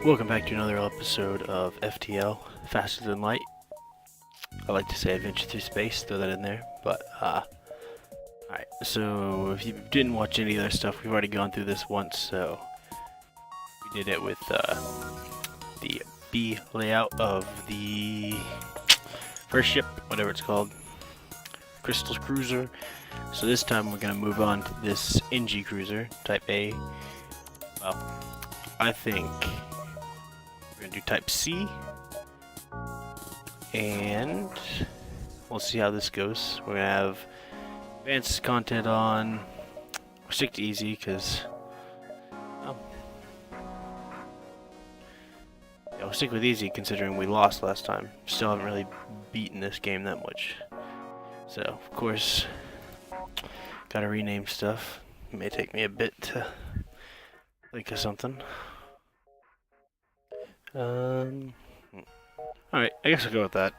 Welcome back to another episode of FTL, Faster Than Light. I like to say Adventure Through Space, throw that in there, but, alright, so if you didn't watch any of their stuff, we've already gone through this once, so we did it with, the B layout of the first ship, whatever it's called, Crystal Cruiser. So this time we're going to move on to this NG Cruiser, Type A. Well, I think we're going to do Type C, and we'll see how this goes. We're going to have advanced content on. We'll stick to easy because, well, yeah, we'll stick with easy considering we lost last time. Still haven't really beaten this game that much. So, of course, gotta rename stuff. It may take me a bit to think of something. Alright, I guess I'll go with that.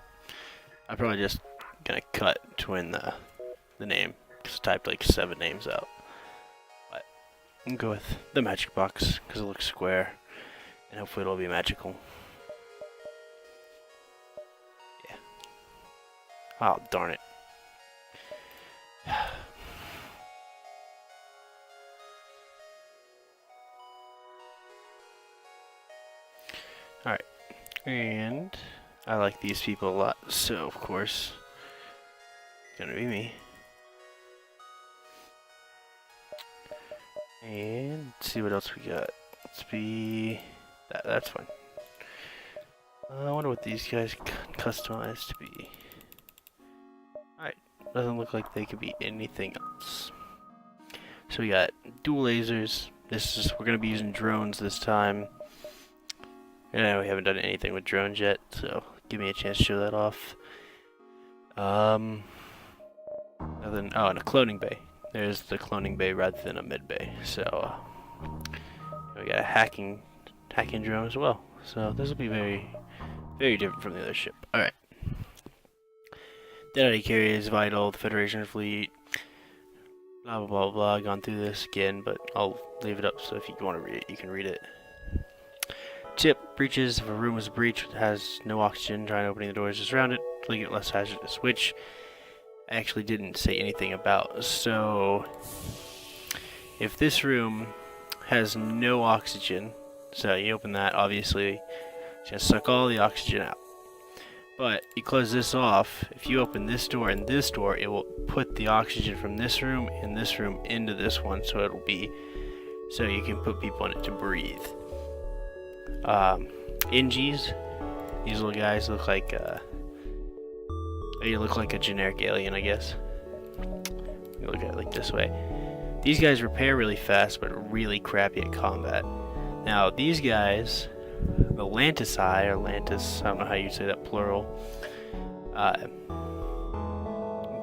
I'm probably just gonna cut between the name, because I typed like 7 names out. But I'll go with the magic box, because it looks square, and hopefully it'll be magical. Yeah. Oh, darn it. Alright, and I like these people a lot, so of course, it's gonna be me. And let's see what else we got. Let's be that. That's fine. I wonder what these guys can customize to be. Alright, doesn't look like they could be anything else. So we got dual lasers. We're gonna be using drones this time. Yeah, we haven't done anything with drones yet, so give me a chance to show that off. And a cloning bay. There's the cloning bay rather than a mid bay. So we got a hacking drone as well. So this will be very, very different from the other ship. All right. Identity carrier is vital. The Federation fleet. Blah blah blah blah. Gone through this again, but I'll leave it up so if you want to read it, you can read it. Tip: breaches. If a room is breached, it has no oxygen, trying opening the doors just around it to make it less hazardous, which I actually didn't say anything about. So if this room has no oxygen, so you open that, obviously it's gonna suck all the oxygen out. But you close this off, if you open this door and this door, it will put the oxygen from this room and this room into this one, so it'll be so you can put people in it to breathe. NGs, these little guys look like they look like a generic alien, I guess. You look at it like this way. These guys repair really fast, but really crappy at combat. Now these guys, the Lantis-I, or Lantis, I don't know how you say that plural,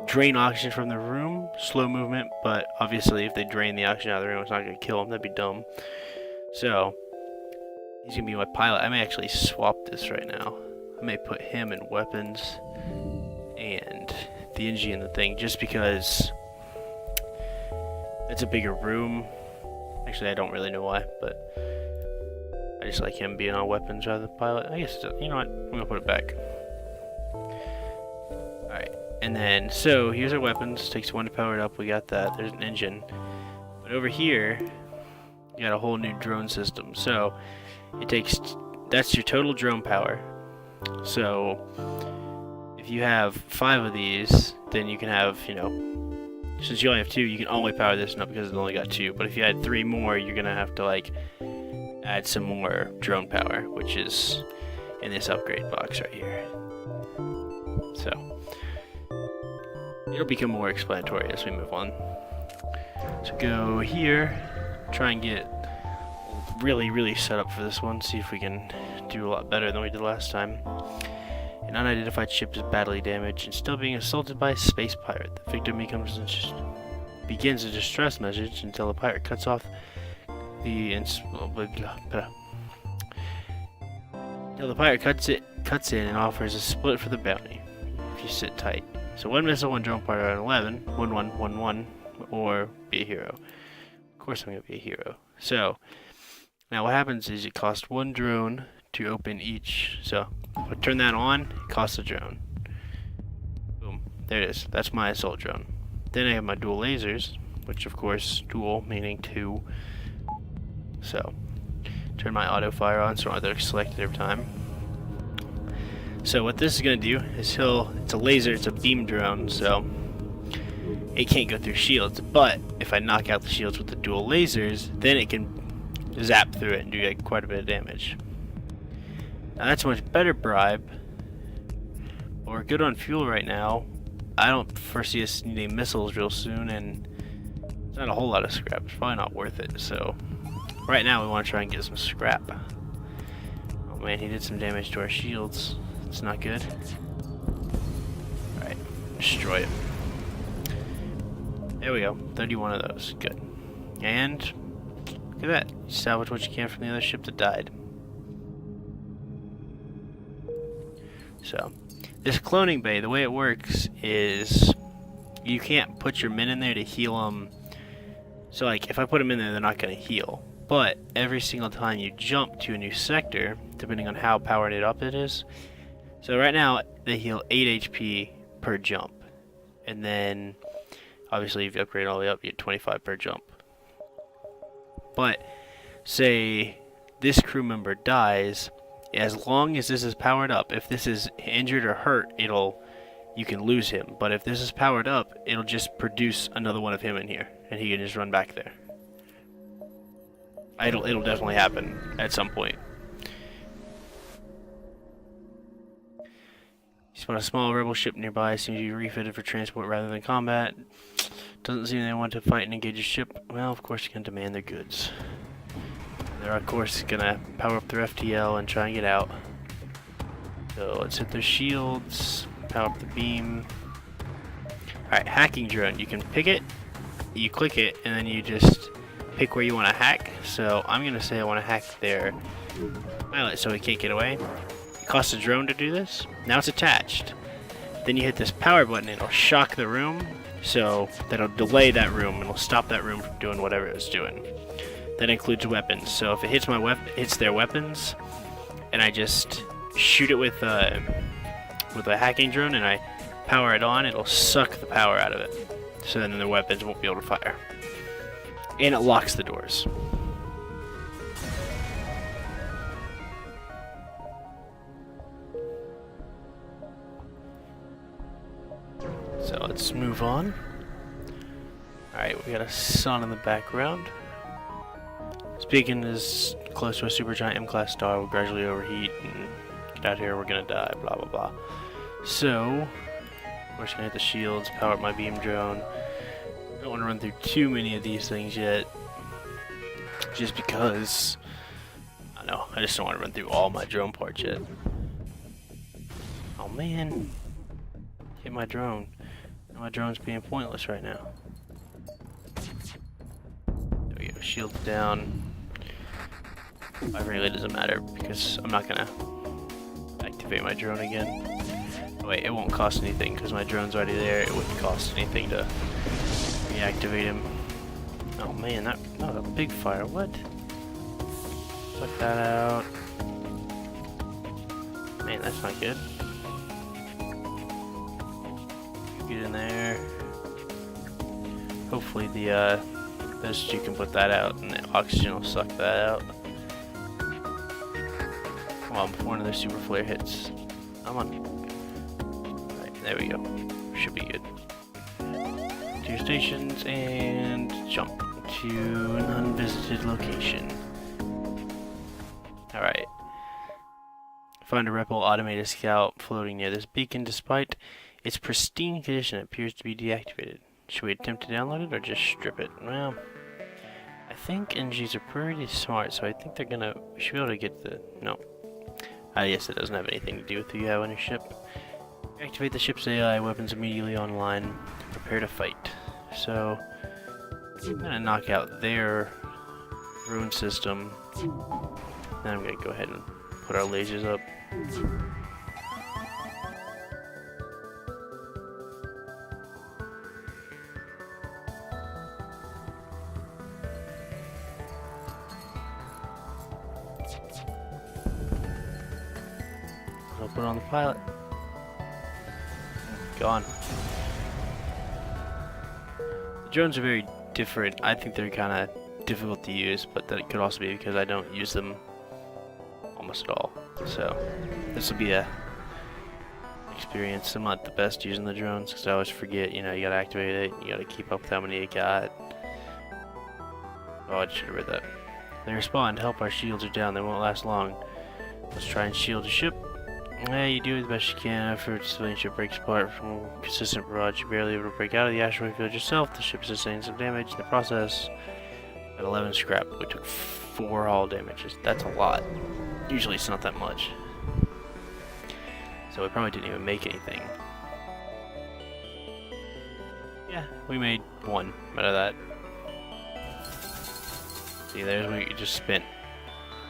drain oxygen from the room, slow movement, but obviously if they drain the oxygen out of the room, it's not going to kill them, that'd be dumb. So he's gonna be my pilot. I may actually swap this right now. I may put him in weapons and the NG in the thing, just because it's a bigger room. Actually, I don't really know why, but I just like him being on weapons rather than pilot. I guess, you know what, I'm gonna put it back. Alright, and then, so here's our weapons. Takes 1 to power it up, we got that. There's an engine. But over here, you got a whole new drone system. So it takes, that's your total drone power. So if you have 5 of these, then you can have, you know, since you only have 2, you can only power this up because it's only got 2. But if you had 3 more, you're gonna have to like add some more drone power, which is in this upgrade box right here. So it'll become more explanatory as we move on. So go here, try and get really set up for this one, see if we can do a lot better than we did last time. An unidentified ship is badly damaged and still being assaulted by a space pirate. The victim begins a distress message until the pirate cuts off the until the pirate cuts in and offers a split for the bounty if you sit tight. So 1 missile, 1 drone part on 11, 1-1-1-1, or be a hero. Of course I'm gonna be a hero. So Now what happens is it costs one drone to open each. So if I turn that on, it costs a drone. Boom. There it is. That's my assault drone. Then I have my dual lasers, which of course dual meaning two. So turn my auto fire on so I don't have to select it every time. So what this is gonna do is it's a laser, it's a beam drone, so it can't go through shields, but if I knock out the shields with the dual lasers, then it can zap through it and do like quite a bit of damage. Now that's a much better bribe. But we're good on fuel right now. I don't foresee us needing missiles real soon, and it's not a whole lot of scrap. It's probably not worth it, so right now we want to try and get some scrap. Oh man, he did some damage to our shields. It's not good. Alright, destroy it. There we go, 31 of those. Good. And look at that. You salvage what you can from the other ship that died. So, this cloning bay, the way it works is you can't put your men in there to heal them. So like, if I put them in there, they're not going to heal. But every single time you jump to a new sector, depending on how powered up it is. So right now, they heal 8 HP per jump. And then, obviously, if you upgrade all the way up, you get 25 per jump. But, say this crew member dies, as long as this is powered up, if this is injured or hurt, you can lose him. But if this is powered up, it'll just produce another one of him in here, and he can just run back there. It'll definitely happen at some point. You spot a small rebel ship nearby, seems to be refitted for transport rather than combat. Doesn't seem they want to fight and engage your ship. Well, of course you can demand their goods. They're of course gonna power up their FTL and try and get out. So let's hit their shields, power up the beam. Alright, hacking drone. You can pick it, you click it, and then you just pick where you want to hack. So I'm gonna say I want to hack their pilot so he can't get away. It costs a drone to do this. Now it's attached. Then you hit this power button, it'll shock the room, so that'll delay that room and it'll stop that room from doing whatever it's doing. That includes weapons. So if it hits their weapons, and I just shoot it with a hacking drone and I power it on, it'll suck the power out of it. So then the weapons won't be able to fire. And it locks the doors. So let's move on. Alright, we got a sun in the background. Speaking is close to a supergiant M-class star, will gradually overheat and get out here, we're gonna die, blah blah blah. So, we're just gonna hit the shields, power up my beam drone. I don't want to run through too many of these things yet, just because, I don't know, I just don't want to run through all my drone parts yet. Oh man, hit my drone. My drone's being pointless right now. There we go, shield down. It really doesn't matter because I'm not gonna activate my drone again. Oh, wait, it won't cost anything because my drone's already there. It wouldn't cost anything to reactivate him. Oh man, that was a big fire. What? Suck that out. Man, that's not good. Get in there. Hopefully those two can put that out and the oxygen will suck that out. Come on, before another super flare hits. Come on. Alright, there we go. Should be good. 2 stations and jump to an unvisited location. Alright. Find a rebel automated scout floating near this beacon. Despite its pristine condition, it appears to be deactivated. Should we attempt to download it or just strip it? Well, I think NGs are pretty smart, so I think we should be able to get the, no. Yes, it doesn't have anything to do with who you have on your ship. Activate the ship's AI weapons immediately online. Prepare to fight. So, I'm gonna knock out their rune system. Then I'm gonna go ahead and put our lasers up. We'll put on the pilot. Gone. The drones are very different. I think they're kind of difficult to use, but that could also be because I don't use them almost at all. So this will be a experience. I'm not the best using the drones because I always forget, you know, you gotta activate it, you gotta keep up with how many you got. Oh, I should have read that. They respond, help, our shields are down, they won't last long. Let's try and shield the ship. Yeah, you do the best you can. After a civilian ship breaks apart from consistent barrage, you're barely able to break out of the asteroid field yourself. The ship sustained some damage in the process. At 11 scrap, we took 4 hull damages. That's a lot. Usually it's not that much. So we probably didn't even make anything. Yeah, we made 1 out of that. See, there's what you just spent.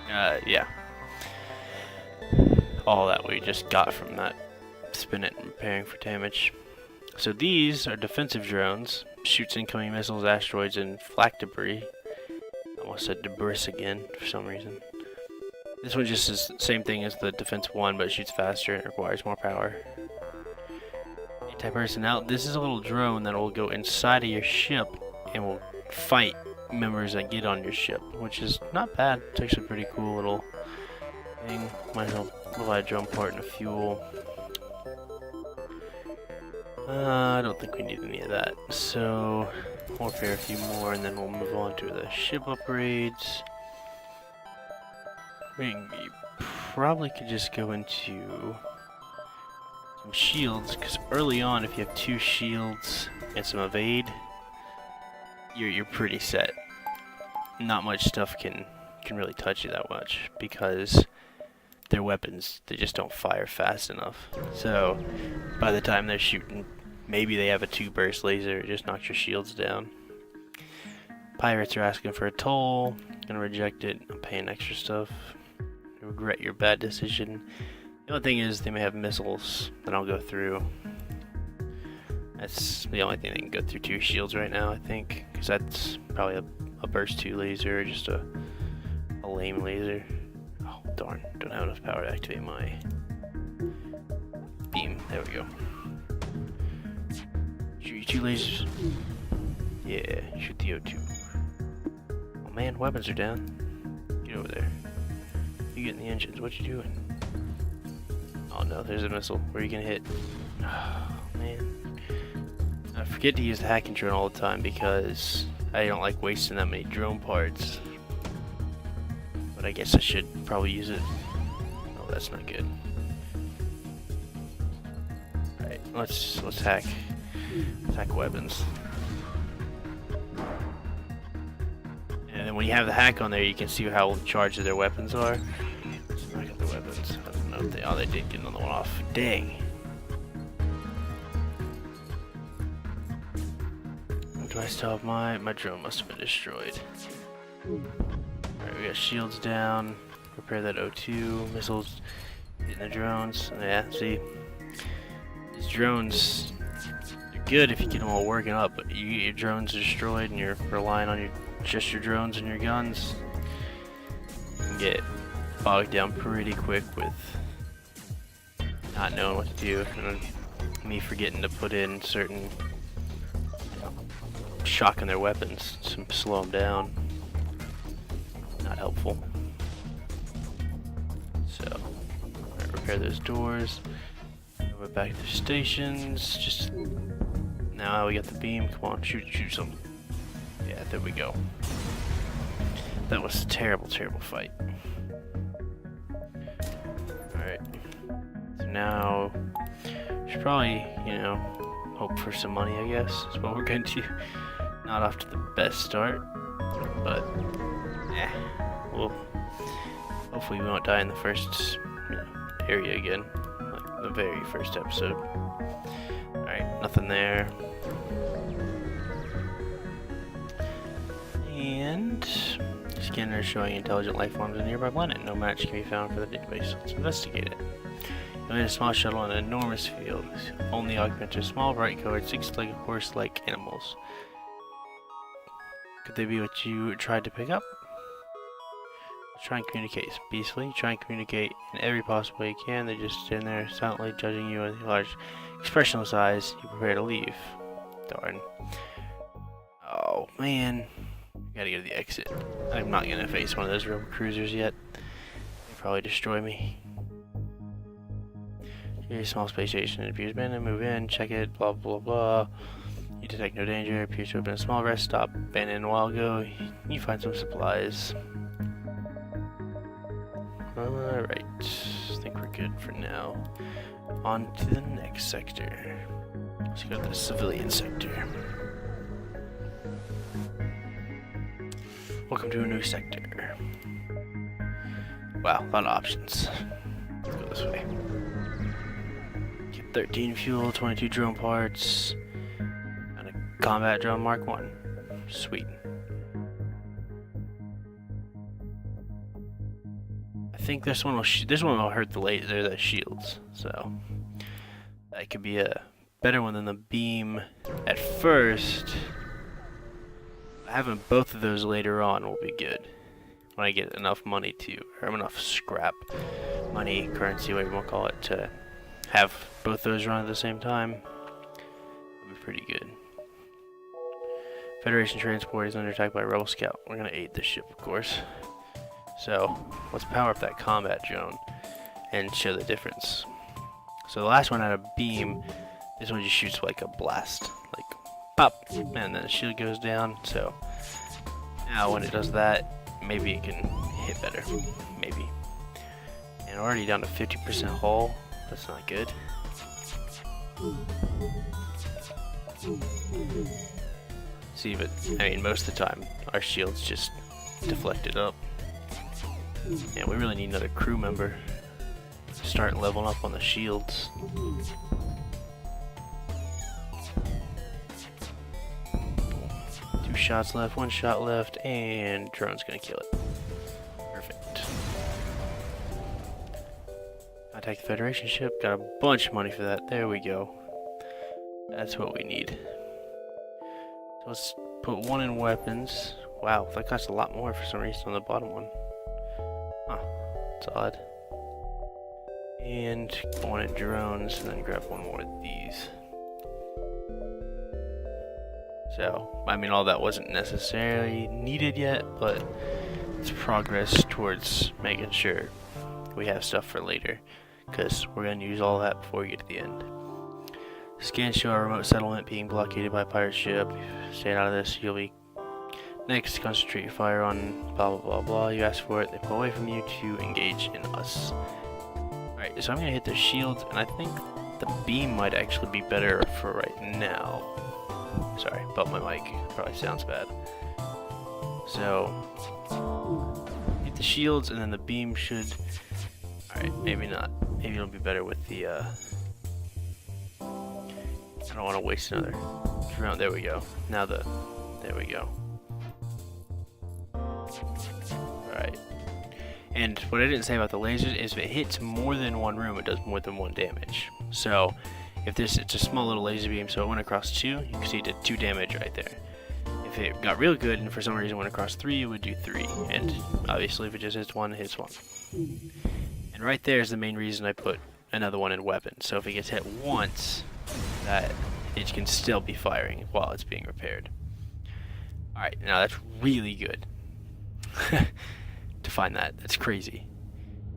Yeah. All that we just got from that. Spin it and repairing for damage. So these are defensive drones. Shoots incoming missiles, asteroids, and flak debris. I almost said debris again for some reason. This one just is the same thing as the defense 1, but it shoots faster and requires more power. Anti-personnel. This is a little drone that will go inside of your ship and will fight members that get on your ship, which is not bad. It's actually a pretty cool little thing. Might as well provide a drone part and a fuel. I don't think we need any of that. So we'll repair a few more and then we'll move on to the ship upgrades. We probably could just go into some shields, because early on if you have 2 shields and some evade, you're pretty set. Not much stuff can really touch you that much because their weapons, they just don't fire fast enough. So by the time they're shooting, maybe they have a 2 burst laser, it just knocks your shields down. Pirates are asking for a toll. Gonna reject it. I'm paying extra stuff. Regret your bad decision. The only thing is they may have missiles that I'll go through. That's the only thing that can go through 2 shields right now, I think, because that's probably a burst 2 laser or just a lame laser. Oh darn, don't have enough power to activate my beam. There we go. Shoot 2 lasers. Yeah, shoot the O2. Oh man, weapons are down. Get over there. You get in the engines, what you doing? Oh no, there's a missile. Where are you gonna hit? Oh man. I forget to use the hacking drone all the time because I don't like wasting that many drone parts. But I guess I should probably use it. Oh, that's not good. Alright, let's hack weapons. And then when you have the hack on there, you can see how charged their weapons are. I got the weapons. I don't know if they did get another one off. Dang. Do I still have my drone must have been destroyed. Alright, we got shields down. Repair that O2. Missiles hitting the drones. Yeah, see? These drones, they're good if you get them all working up, but you get your drones destroyed and you're relying on just your drones and your guns. You can get bogged down pretty quick with not knowing what to do, and me forgetting to put in certain shock in their weapons to slow them down. Not helpful. So, right, repair those doors. Go back to the stations. Just now we got the beam. Come on, shoot some. Yeah, there we go. That was a terrible fight. Alright. So now, should probably, hope for some money, I guess. That's what we're going to. Not off to the best start, but, well, hopefully we won't die in the first area again, like the very first episode. Alright, nothing there. And scanner showing intelligent life forms in a nearby planet. No match can be found for the database. Let's investigate it. You made a small shuttle in an enormous field. Only occupants are small, bright-colored, 6-legged, horse-like animals. Could they be what you tried to pick up? Let's try and communicate peacefully. Try and communicate in every possible way you can. They just stand there silently judging you with a large expressionless eyes. You prepare to leave. Darn. Oh man. Gotta go to the exit. I'm not gonna face one of those rebel cruisers yet. They probably destroy me. Here's a small space station. It appears abandoned. Move in. Check it. Blah blah blah. You detect no danger. It appears to have been a small rest stop. Abandoned a while ago. You find some supplies. Alright. I think we're good for now. On to the next sector. Let's go to the civilian sector. Welcome to a new sector. Wow, a lot of options. Let's go this way. Get 13 fuel, 22 drone parts, and a combat drone Mark 1. Sweet. I think this one will hurt the shields, so that could be a better one than the beam at first. Having both of those later on will be good when I get enough money or enough scrap money, currency, whatever you want to call it, to have both those run at the same time. That'll be pretty good. Federation transport is under attack by a rebel scout. We're gonna aid this ship, of course. So let's power up that combat drone and show the difference. So the last one had a beam. This one just shoots like a blast, like pop, and then the shield goes down. So now when it does that, maybe it can hit better, maybe. And already down to 50% hull. That's not good. See, but I mean, most of the time our shields just deflect it up. Yeah, we really need another crew member to start leveling up on the shields. 2 shots left, 1 shot left, and drone's gonna kill it. Perfect. Attack the Federation ship. Got a bunch of money for that. There we go. That's what we need. So let's put 1 in weapons. Wow, that costs a lot more for some reason on the bottom one. Huh, it's odd. And 1 in drones, and then grab 1 more of these. So, I mean, all that wasn't necessarily needed yet, but it's progress towards making sure we have stuff for later, because we're going to use all that before we get to the end. Scans show a remote settlement being blockaded by a pirate ship. Stay out of this, you'll be next. Concentrate your fire on blah blah blah blah. You ask for it, they pull away from you to engage in us. Alright, so I'm going to hit the shields, and I think the beam might actually be better for right now. Sorry, bumped my mic. Probably sounds bad. So, hit the shields, and then the beam should... Alright, maybe not. Maybe it'll be better with the, I don't want to waste another round. There we go. Now there we go. Alright. And what I didn't say about the lasers is if it hits more than 1 room, it does more than 1 damage. So, if it's a small little laser beam, so it went across 2, you can see it did 2 damage right there. If it got real good and for some reason went across 3, it would do 3. And obviously if it just hits 1, it hits 1. And right there is the main reason I put another 1 in weapon. So if it gets hit once, that it can still be firing while it's being repaired. Alright, now that's really good. To find that. That's crazy.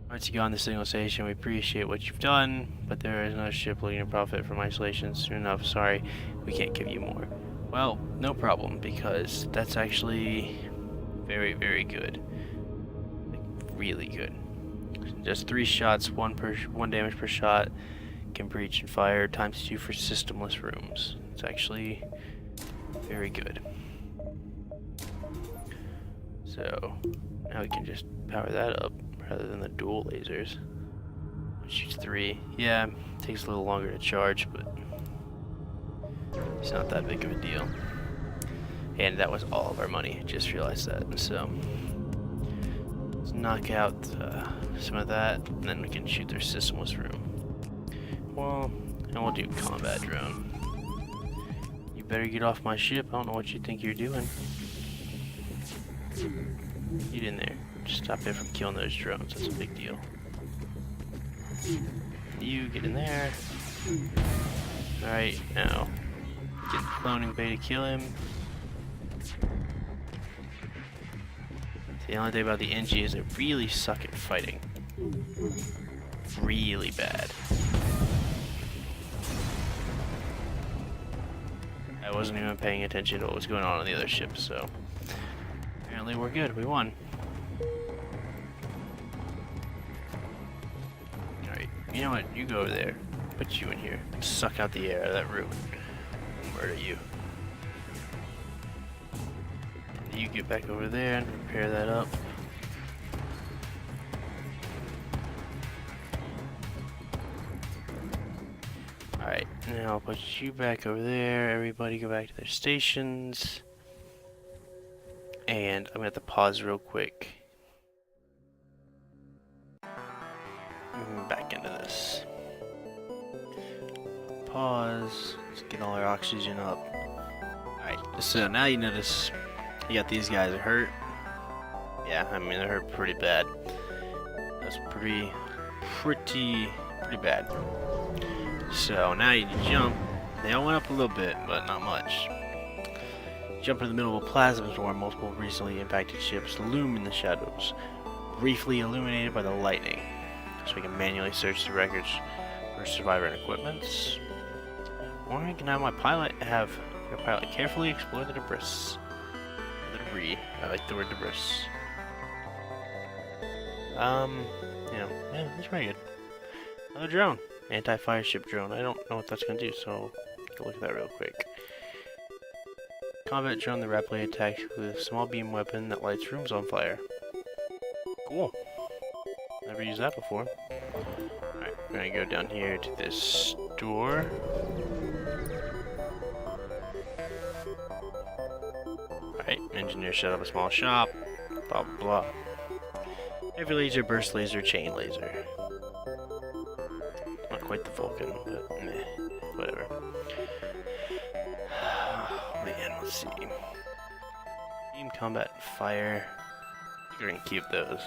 Once you go on the signal station, we appreciate what you've done, but there is no ship looking to profit from isolation. Soon enough, sorry, we can't give you more. Well, no problem, because that's actually very, very good. Like, really good. Just 3 shots, 1 damage per shot, can breach and fire, ×2 for systemless rooms. It's actually very good. So, now we can just power that up rather than the dual lasers. It shoots 3. Yeah, takes a little longer to charge, but it's not that big of a deal. And that was all of our money, just realized that. So, let's knock out some of that, and then we can shoot their systemless room. Well, and we'll do combat drone. You better get off my ship. I don't know what you think you're doing. Get in there. stop it from killing those drones. That's a big deal. You get in there. Alright, now get the cloning bay to kill him. The only thing about the NG is they really suck at fighting. Really bad. I wasn't even paying attention to what was going on the other ship, so apparently we're good. We won. Alright, you know what? You go over there. Put you in here. Suck out the air out of that room. Murder you. You get back over there and repair that up. Alright, now I'll put you back over there. Everybody go back to their stations. And I'm gonna have to pause real quick. Back into this. Pause. Let's get all our oxygen up. Alright, so now you notice you got these guys hurt. Yeah, I mean they're hurt pretty bad. That's pretty bad. So now you jump. They all went up a little bit, but not much. Jump in the middle of a plasma storm. Multiple recently impacted ships loom in the shadows, briefly illuminated by the lightning. So we can manually search the records for survivor and equipments. Or I can have my pilot carefully explore the debris. I like the word debris. Yeah, that's pretty good. Another drone. Anti-fire ship drone. I don't know what that's gonna do, so go look at that real quick. Combat drone that rapidly attacks with a small beam weapon that lights rooms on fire. Cool. Never used that before. Alright, we're gonna go down here to this store. Alright, engineer set up a small shop. Blah blah blah. Heavy laser, burst laser, chain laser. Not quite the Vulcan, but meh, whatever. Oh man, let's see. Beam combat fire. We're gonna keep those.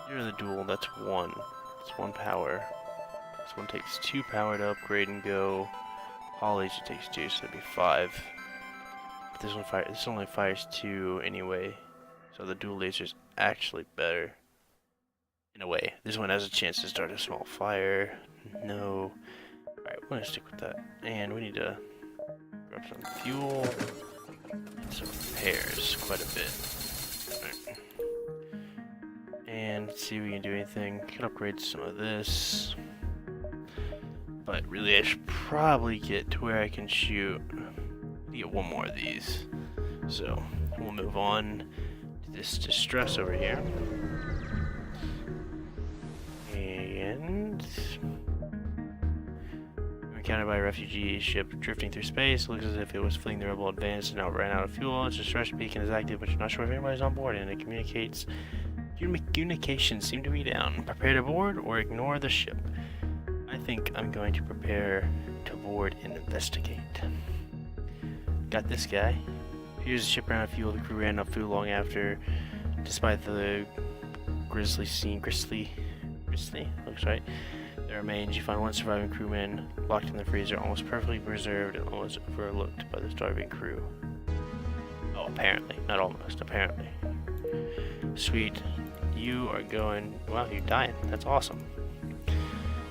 Here are the dual, that's one. That's one power. This one takes 2 power to upgrade and go. All laser takes 2, so that'd be 5. But this only fires 2 anyway. So the dual laser is actually better. In a way. This one has a chance to start a small fire. No. Alright, we're gonna stick with that. And we need to grab some fuel. And some repairs, quite a bit. Alright. And let's see if we can do anything. Can upgrade some of this. But really I should probably get to where I can shoot. Get one more of these. So we'll move on to this distress over here. And encountered by a refugee ship drifting through space. It looks as if it was fleeing the rebel advance and now ran out of fuel. Its distress beacon is active, but you're not sure if anybody's on board, and it communicates. Communications seem to be down. Prepare to board or ignore the ship. I think I'm going to prepare to board and investigate. Got this guy. Here's the ship ran out of fuel. The crew ran out of fuel long after. Despite the grisly scene, grisly, looks right. There remains. You find one surviving crewman locked in the freezer, almost perfectly preserved and almost overlooked by the starving crew. Oh, apparently. Not almost, apparently. Sweet. You are going... Wow, you're dying. That's awesome.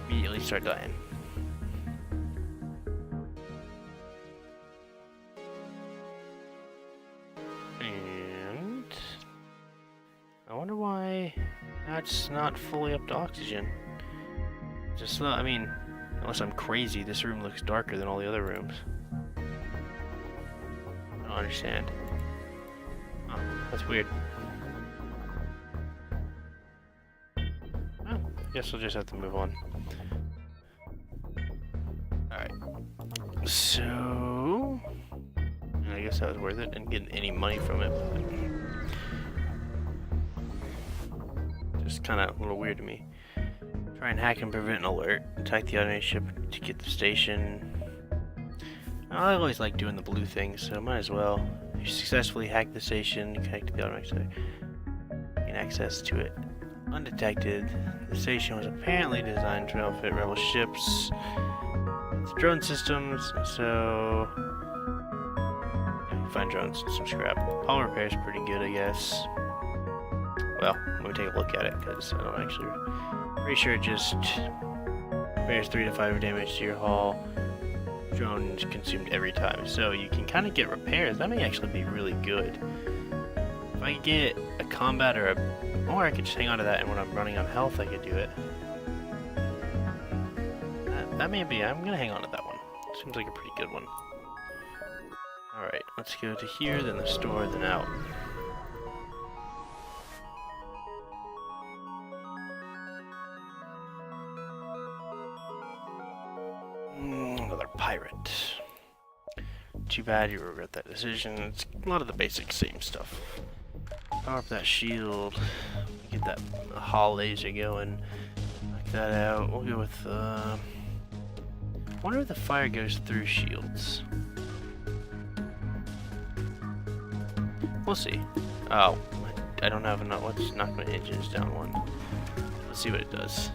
Immediately start dying. And... I wonder why that's not fully up to oxygen. Just, I mean, unless I'm crazy, this room looks darker than all the other rooms. I don't understand. Oh, that's weird. Oh, guess we'll just have to move on. Alright. So... I guess that was worth it. Didn't get any money from it. Just kind of a little weird to me. Try and hack and prevent an alert. Attack the automated ship to get the station. I always like doing the blue things, so might as well. You successfully hack the station, connect to the automated station. access to it undetected. The station was apparently designed to outfit rebel ships with drone systems, so you can find drones and some scrap. Hull repair is pretty good, I guess. Well, let me take a look at it, because I don't actually... Pretty sure it just repairs 3 to 5 damage to your hull. Drone is consumed every time, so you can kind of get repairs. That may actually be really good. If I could get a combat or I could just hang on to that, and when I'm running on health, I could do it. That may be. I'm gonna hang on to that one. Seems like a pretty good one. All right, let's go to here, then the store, then out. Another pirate. Too bad you regret that decision. It's a lot of the basic same stuff. Power up that shield. Get that hull laser going. Knock that out. We'll go with. I wonder if the fire goes through shields. We'll see. Oh, I don't have enough. Let's knock my engines down one. Let's see what it does.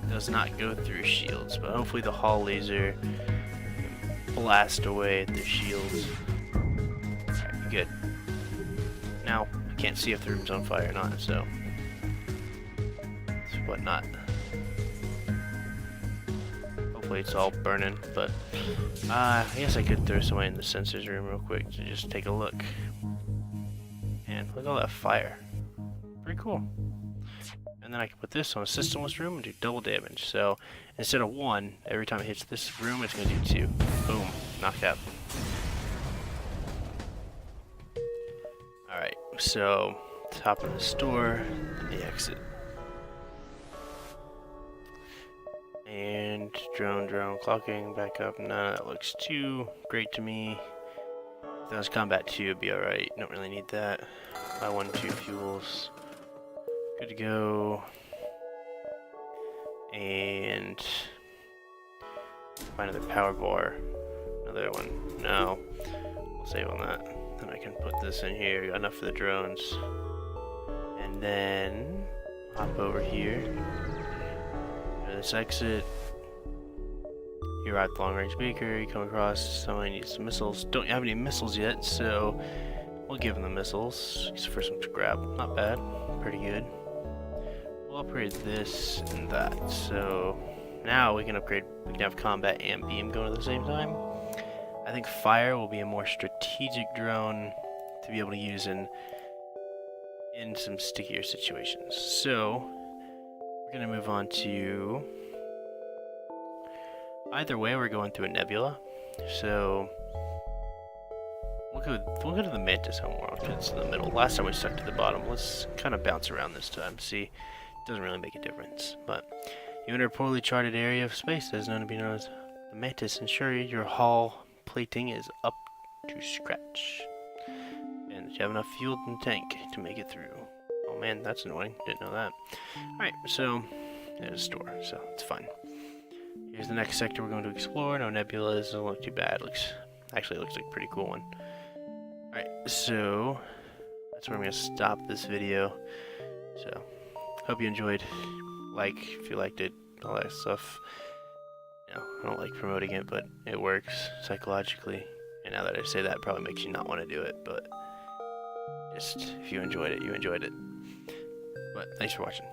Does not go through shields, but hopefully the hull laser can blast away at the shields. Alright, good. Now, I can't see if the room's on fire or not, so it's whatnot. Hopefully it's all burning, but I guess I could throw somebody in the sensors room real quick to just take a look. And look at all that fire. Pretty cool. And then I can put this on a systemless room and do double damage. So instead of 1, every time it hits this room, it's going to do 2. Boom. Knocked out. Alright, so top of the store, the exit. And drone clocking back up. None of that looks too great to me. If that was combat 2, it'd be alright. Don't really need that. Buy 1, 2 fuels. Good to go. And find another power bar. Another one. No. We'll save on that. Then I can put this in here. Got enough for the drones. And then hop over here. Go to this exit. You arrive at the long range beaker. You come across somebody needs some missiles. Don't have any missiles yet, so we'll give them the missiles. Just for some scrap. Not bad. Pretty good. We'll upgrade this and that. So now we can upgrade. We can have combat and beam going at the same time. I think fire will be a more strategic drone to be able to use in some stickier situations. So we're gonna move on to. Either way, we're going through a nebula. So we'll go to the Mantis homeworld because it's in the middle. Last time we stuck to the bottom. Let's kind of bounce around this time. See, it doesn't really make a difference. But you enter a poorly charted area of space that is known to be known as the Mantis. Ensure your hull plating is up to scratch, and that you have enough fuel in the tank to make it through. Oh man, that's annoying. Didn't know that. Alright, so there's a store, so it's fine. Here's the next sector we're going to explore. No nebulas, doesn't look too bad. Actually looks like a pretty cool one. Alright, so that's where I'm going to stop this video. So, hope you enjoyed. Like, if you liked it, all that stuff. You know, I don't like promoting it, but it works psychologically. And now that I say that, it probably makes you not want to do it, but just, if you enjoyed it, you enjoyed it. But, thanks for watching.